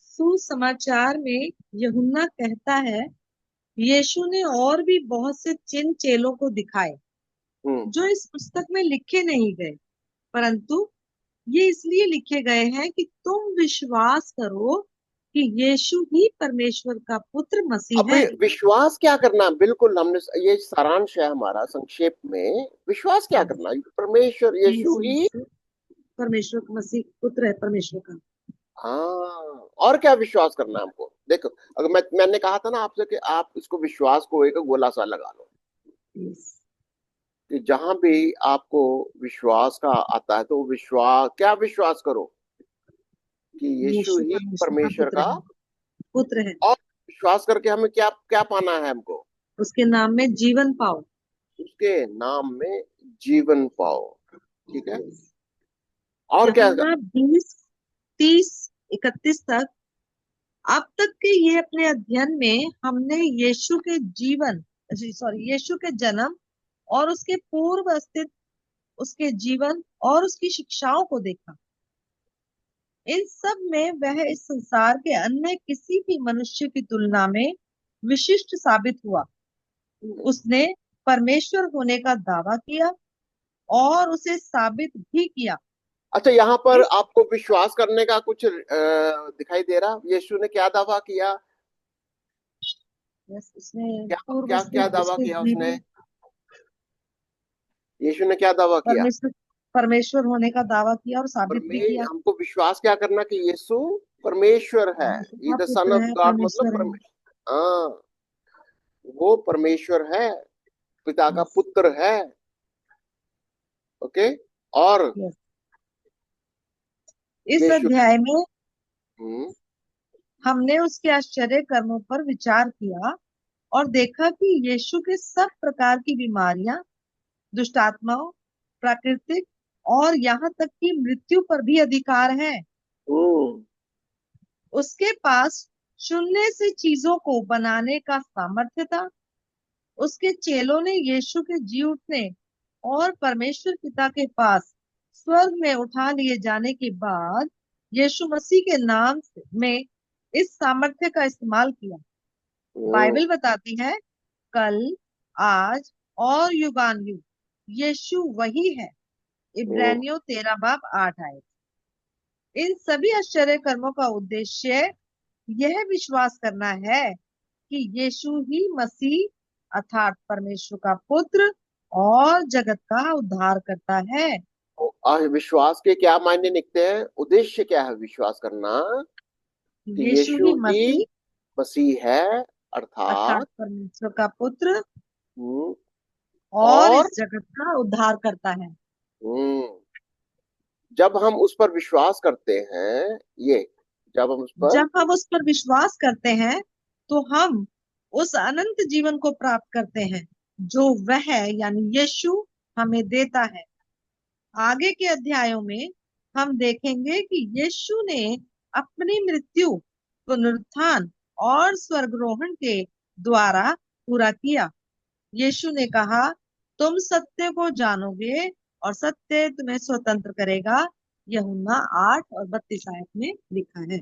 सुसमाचार में यूहन्ना कहता है, यीशु ने और भी बहुत से चिन्ह चेलों को दिखाए हम्म। जो इस पुस्तक में लिखे नहीं गए, परंतु ये इसलिए लिखे गए हैं कि तुम विश्वास करो कि यीशु ही परमेश्वर का पुत्र मसीह अभी है। विश्वास क्या करना, बिल्कुल हमने ये सारांश है हमारा संक्षेप में, विश्वास क्या करना, परमेश्वर यीशु यीशु ही। मसीह परमेश्वर का मसीह पुत्र है, परमेश्वर का। हाँ, और क्या विश्वास करना है हमको? देखो, अगर मैंने कहा था ना आपसे कि आप इसको विश्वास को एक गोला सा लगा लो, यस। कि जहां भी आपको विश्वास का आता है तो विश्वास, क्या विश्वास करो कि यीशु यीशु ही परमेश्वर का परमेश्वर पुत्र का, है। पुत्र है। और विश्वास करके हमें क्या क्या पाना है हमको? उसके नाम में जीवन पाओ। उसके नाम में जीवन पाओ। ठीक है, और क्या? यूहन्ना 20:30-31 तक। अब तक के ये अपने अध्ययन में हमने यीशु के जीवन, यीशु के जन्म और उसके पूर्व अस्तित्व, उसके जीवन और उसकी शिक्षाओं को देखा। इन सब में वह इस संसार के अन्य किसी भी मनुष्य की तुलना में विशिष्ट साबित हुआ। उसने परमेश्वर होने का दावा किया और उसे साबित भी किया। अच्छा, यहाँ पर इस आपको विश्वास करने का कुछ दिखाई दे रहा? यीशु ने क्या दावा किया? उसने क्या पूर्व क्या क्या अस्तित्व, दावा उसके किया उसने? जीवन, यीशु ने क्या दावा किया? परमेश्वर परमेश्वर होने का दावा किया और साबित भी किया। हमको विश्वास क्या करना कि यीशु परमेश्वर है, परमेश्वर ई का द सन पुत्र ऑफ है, गॉड, मतलब परमेश्वर है। परमेश्वर, हाँ, वो परमेश्वर है, पिता का यस। पुत्र है। ओके, और यस। इस यीशु, अध्याय में हम्म, हमने उसके आश्चर्य कर्मों पर विचार किया और देखा कि यीशु के सब प्रकार की बीमारियां, दुष्ट आत्माओं, प्राकृतिक और यहाँ तक कि मृत्यु पर भी अधिकार है। हम्म, उसके पास शून्य से चीजों को बनाने का सामर्थ्य था। उसके चेलों ने यीशु के जी उठने और परमेश्वर पिता के पास स्वर्ग में उठा लिए जाने के बाद यीशु मसीह के नाम में इस सामर्थ्य का इस्तेमाल किया। हम्म, बाइबल बताती है, कल, आज और युगानुयुग यीशु वही है। हम्म, इब्रानियों 13 बाब 8 आए। इन सभी आश्चर्य कर्मों का उद्देश्य यह विश्वास करना है कि यीशु ही मसीह अर्थात परमेश्वर का पुत्र और जगत का उद्धार करता है। तो विश्वास के क्या मायने निकलते हैं, उद्देश्य क्या है विश्वास करना? कि यीशु यीशु ही ही मसीह मसीह है, अर्थात अर्थात, परमेश्वर का पुत्र हम्म, और और इस जगत का उद्धार करता है। हम्म। जब हम उस पर विश्वास करते हैं, ये जब हम उस पर, जब हम उस पर विश्वास करते हैं तो हम उस अनंत जीवन को प्राप्त करते हैं जो वह यानी यीशु हमें देता है। आगे के अध्यायों में हम देखेंगे कि यीशु ने अपनी मृत्यु, पुनरुत्थान और स्वर्गरोहण के द्वारा पूरा किया। यीशु ने कहा, तुम सत्य को जानोगे और सत्य तुम्हें स्वतंत्र करेगा। यूहन्ना 8 और 32 आयत में लिखा है।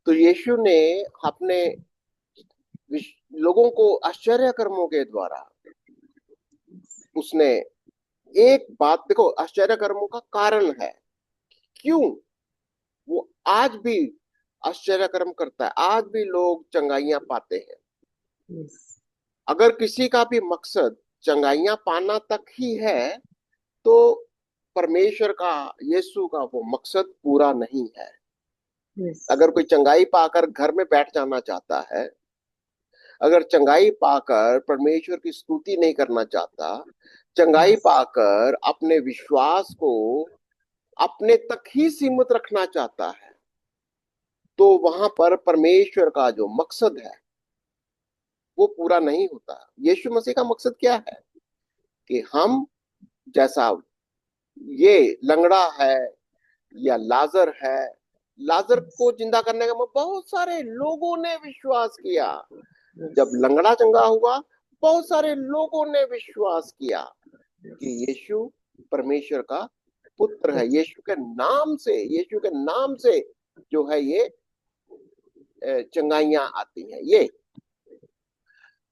तो यीशु ने अपने लोगों को आश्चर्य कर्मों के द्वारा, उसने एक बात देखो, आश्चर्य कर्मों का कारण है क्यों वो आज भी आश्चर्य कर्म करता है, आज भी लोग चंगाइयां पाते हैं। Yes. अगर किसी का भी मकसद चंगाइयां पाना तक ही है, तो परमेश्वर का, यीशु का वो मकसद पूरा नहीं है। Yes. अगर कोई चंगाई पाकर घर में बैठ जाना चाहता है, अगर चंगाई पाकर परमेश्वर की स्तुति नहीं करना चाहता, चंगाई Yes. पाकर अपने विश्वास को अपने तक ही सीमित रखना चाहता है, तो वहां पर परमेश्वर का जो मकसद है वो पूरा नहीं होता। यीशु मसीह का मकसद क्या है कि हम, जैसा ये लंगड़ा है या लाजर है, लाजर को जिंदा करने का बहुत सारे लोगों ने विश्वास किया। जब Yes. लंगड़ा चंगा हुआ, बहुत सारे लोगों ने विश्वास किया कि Yes. यीशु परमेश्वर का पुत्र है। Yes. यीशु के नाम से, यीशु के नाम से जो है ये चंगाइयां आती हैं। ये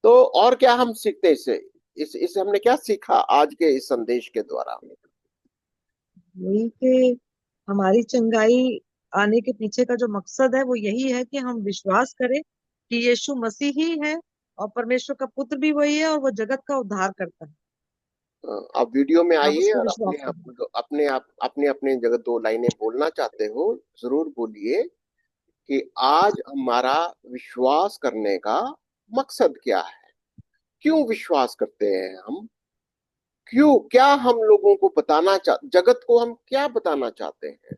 तो और क्या हम सीखते इससे, इससे हमने क्या सीखा आज के इस संदेश के द्वारा? यही कि हमारी चंगाई आने के पीछे का जो मकसद है वो यही है कि हम विश्वास करें कि यीशु मसीह ही है और परमेश्वर का पुत्र भी वही है और वो जगत का उद्धार करता है। आप वीडियो में आप आइए उसको और विश्वास करें। अपने अपने जगह दो लाइनें बोलना चाहते हो, जरूर बोलिए कि आज हमारा विश्वास करने का मकसद क्या है, क्यों विश्वास करते हैं हम, क्यों, क्या हम लोगों को बताना जगत को हम क्या बताना चाहते हैं,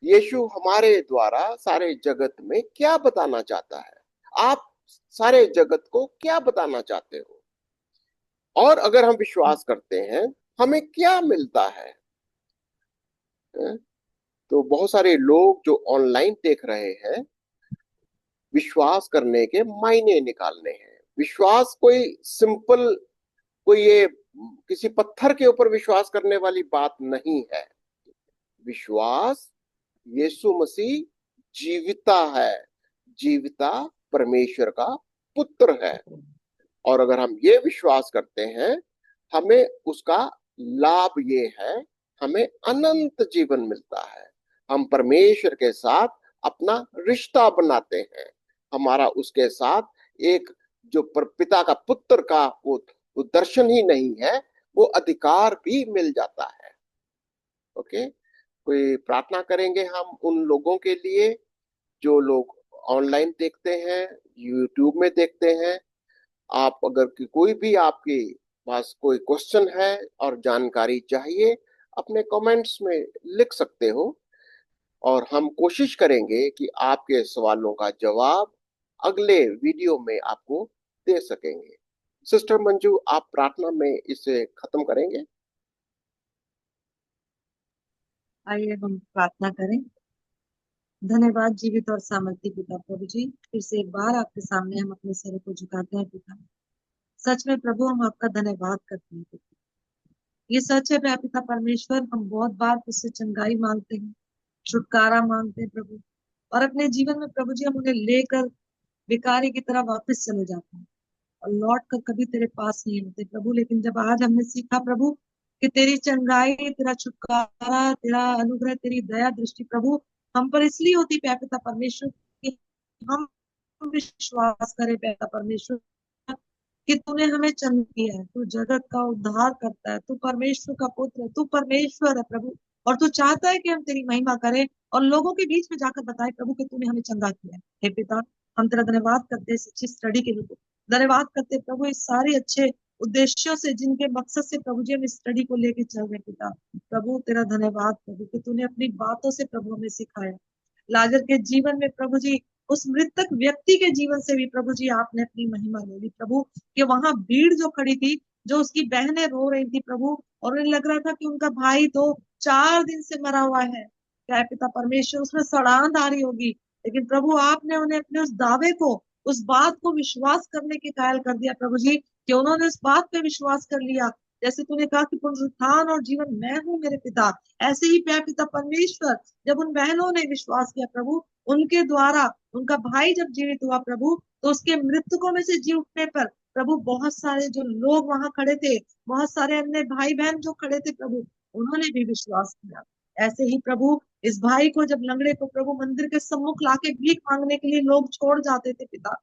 यीशु हमारे द्वारा सारे जगत में क्या बताना चाहता है, आप सारे जगत को क्या बताना चाहते हो, और अगर हम विश्वास करते हैं हमें क्या मिलता है। तो बहुत सारे लोग जो ऑनलाइन देख रहे हैं, विश्वास करने के मायने निकालने हैं। विश्वास कोई सिंपल, कोई ये किसी पत्थर के ऊपर विश्वास करने वाली बात नहीं है। विश्वास, यीशु मसीह जीविता है, जीविता परमेश्वर का पुत्र है, और अगर हम ये विश्वास करते हैं, हमें उसका लाभ ये है, हमें अनंत जीवन मिलता है। हम परमेश्वर के साथ अपना रिश्ता बनाते हैं, हमारा उसके साथ एक जो पिता का पुत्र का वो दर्शन ही नहीं है, वो अधिकार भी मिल जाता है। ओके, कोई प्रार्थना करेंगे हम उन लोगों के लिए जो लोग ऑनलाइन देखते हैं, यूट्यूब में देखते हैं। आप अगर कोई भी आपके पास कोई क्वेश्चन है और जानकारी चाहिए, अपने कमेंट्स में लिख सकते हो, और हम कोशिश करेंगे कि आपके सवालों का जवाब अगले वीडियो में आपको दे सकेंगे। सिस्टर मंजू, आप प्रार्थना में इसे खत्म करेंगे? आइए हम प्रार्थना करें। धन्यवाद जीवित और सामर्थी पिता प्रभु जी, फिर से एक बार आपके सामने हम अपने सर को झुकाते हैं पिता। सच में प्रभु हम आपका धन्यवाद करते हैं पिता। ये सच है पिता परमेश्वर, हम बहुत बार तुझसे चंगाई मांगते हैं, छुटकारा मांगते हैं प्रभु, और अपने जीवन में प्रभु जी हम उन्हें लेकर भिखारी की तरह वापस चले जाते हैं और लौट कर कभी तेरे पास नहीं आते प्रभु। लेकिन जब आज हमने सीखा प्रभु कि तेरी चंगाई, तेरा छुटकारा, तेरा अनुग्रह, तेरी दया दृष्टि प्रभु हम पर इसलिए होती पिता परमेश्वर कि हम विश्वास करें पिता परमेश्वर कि तूने हमें चंगा किया है, तू जगत का उद्धार करता है, तू परमेश्वर का पुत्र है, तू परमेश्वर है प्रभु। और तू चाहता है कि हम तेरी महिमा करें और लोगों के बीच में जाकर बताए प्रभु कि तूने हमें चंगा किया है। हे पिता, हम तेरा धन्यवाद करते हैं इस अच्छी स्टडी के लिए, धन्यवाद करते हैं प्रभु इस सारे अच्छे उद्देश्यों से, जिनके मकसद से प्रभु जी हम इस स्टडी को लेके चल रहे हैं पिता। प्रभु तेरा धन्यवाद प्रभु कि तूने अपनी बातों से प्रभु हमें सिखाया। लाजर के जीवन में प्रभु जी, उस मृतक व्यक्ति के जीवन से भी प्रभु जी आपने अपनी महिमा ले ली प्रभु, कि वहां भीड़ जो खड़ी थी, जो उसकी बहनें रो रही थी प्रभु, और उन्हें लग रहा था कि उनका भाई तो 4 दिन से मरा हुआ है, क्या पिता परमेश्वर, उसमें सड़ांध आ रही होगी, लेकिन प्रभु आपने उन्हें अपने उस दावे को, उस बात को विश्वास करने के कायल कर दिया प्रभु जी, कि उन्होंने उस बात पे विश्वास कर लिया। जैसे तूने कहा कि पुनरुत्थान और जीवन मैं हूँ मेरे पिता, ऐसे ही प्यार पिता परमेश्वर, जब उन बहनों ने विश्वास किया प्रभु, उनके द्वारा उनका भाई जब जीवित हुआ प्रभु, तो उसके मृतकों में से जी उठने पर प्रभु, बहुत सारे जो लोग वहां खड़े थे, बहुत सारे अन्य भाई बहन जो खड़े थे प्रभु, उन्होंने भी विश्वास किया। ऐसे ही प्रभु, इस भाई को, जब लंगड़े को प्रभु मंदिर के सम्मुख लाके भीख मांगने के लिए लोग छोड़ जाते थे पिता,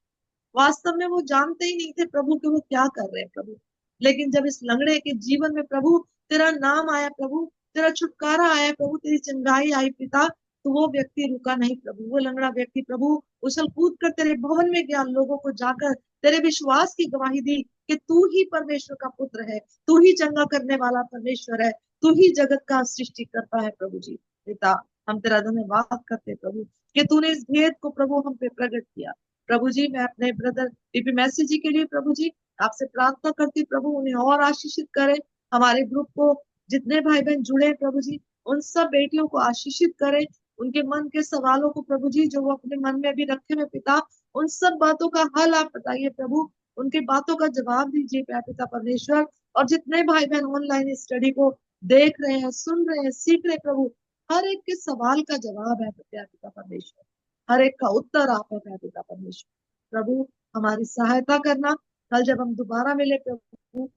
वास्तव में वो जानते ही नहीं थे प्रभु कि वो क्या कर रहे हैं प्रभु, लेकिन जब इस लंगड़े के जीवन में प्रभु तेरा नाम आया प्रभु, तेरा छुटकारा आया प्रभु, तेरी चंगाई आई पिता, तो वो व्यक्ति रुका नहीं प्रभु, वो लंगड़ा व्यक्ति प्रभु उछल कूद कर तेरे भवन में गया, लोगों को जाकर तेरे विश्वास की गवाही दी कि तू ही परमेश्वर का पुत्र है, तू ही चंगा करने वाला परमेश्वर है, तू ही जगत का सृष्टि करता है प्रभु जी। पिता, हम तेरा धन्यवाद करते प्रभु कि तूने इस भेद को प्रभु हम पे प्रकट किया। प्रभु जी, मैं अपने ब्रदर टीपी मैसी जी के लिए प्रभु जी आपसे प्रार्थना करती प्रभु, उन्हें और आशीषित करें, हमारे ग्रुप को जितने भाई बहन जुड़े प्रभु जी, उन सब बेटियों को आशीषित करें, उनके मन के सवालों को प्रभु जी, जो वो अपने मन में भी रखे हुए पिता, उन सब बातों का हल आप बताइए प्रभु, उनके बातों का जवाब दीजिए प्यार पिता परमेश्वर। और जितने भाई बहन ऑनलाइन स्टडी को देख रहे हैं, सुन रहे हैं, सीख रहे हैं प्रभु, हर एक के सवाल का जवाब है प्यार पिता परमेश्वर, हर एक का उत्तर आप है प्यार पिता परमेश्वर। प्रभु, हमारी सहायता करना, कल जब हम दोबारा मिले प्रभु,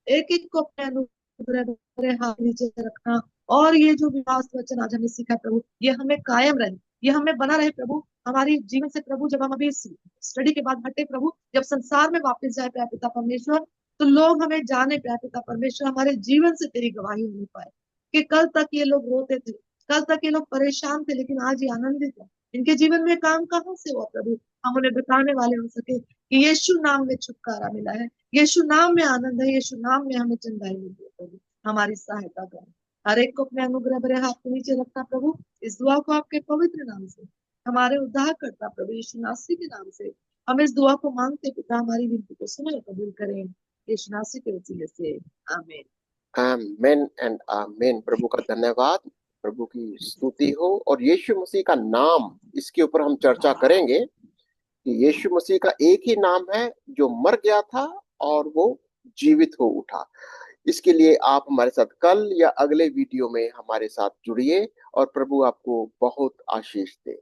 एक एक को अपने अनुग्रह भरे हाथ नीचे रखना, और ये जो विश्वास वचन आज हमें सीखा प्रभु, ये हमें कायम रहे, ये हमें बना रहे प्रभु, हमारी जीवन से प्रभु, जब हम अभी स्टडी के बाद हटे प्रभु, जब संसार में वापस जाए प्यार पिता परमेश्वर, तो लोग हमें जाने प्यार पिता परमेश्वर, हमारे जीवन से तेरी गवाही होनी पाए, कि कल तक ये लोग रोते थे, कल तक ये लोग परेशान थे, लेकिन आज ये आनंदित है, इनके जीवन में काम कहाँ से हुआ प्रभु, हम उन्हें बताने वाले हो सके कि यीशु नाम में छुटकारा मिला है, यीशु नाम में आनंद है, यीशु नाम में हमें चंगाई मिली है प्रभु, हमारी सहायता करें। हर एक को अपने अनुग्रह भरे हाथ के नीचे रखना प्रभु, इस दुआ को आपके पवित्र नाम से, हमारे उद्धार करता प्रभु यीशु नासी के नाम से हम इस दुआ को मांगते पिता, हमारी विनती को सुने और कबूल करें, यीशु नासी के वसीले से, आमीन। आमेन एंड आमेन। प्रभु का धन्यवाद, प्रभु की स्तुति हो। और यीशु मसीह का नाम, इसके ऊपर हम चर्चा करेंगे कि यीशु मसीह का एक ही नाम है जो मर गया था और वो जीवित हो उठा। इसके लिए आप हमारे साथ कल या अगले वीडियो में हमारे साथ जुड़िए और प्रभु आपको बहुत आशीष दे।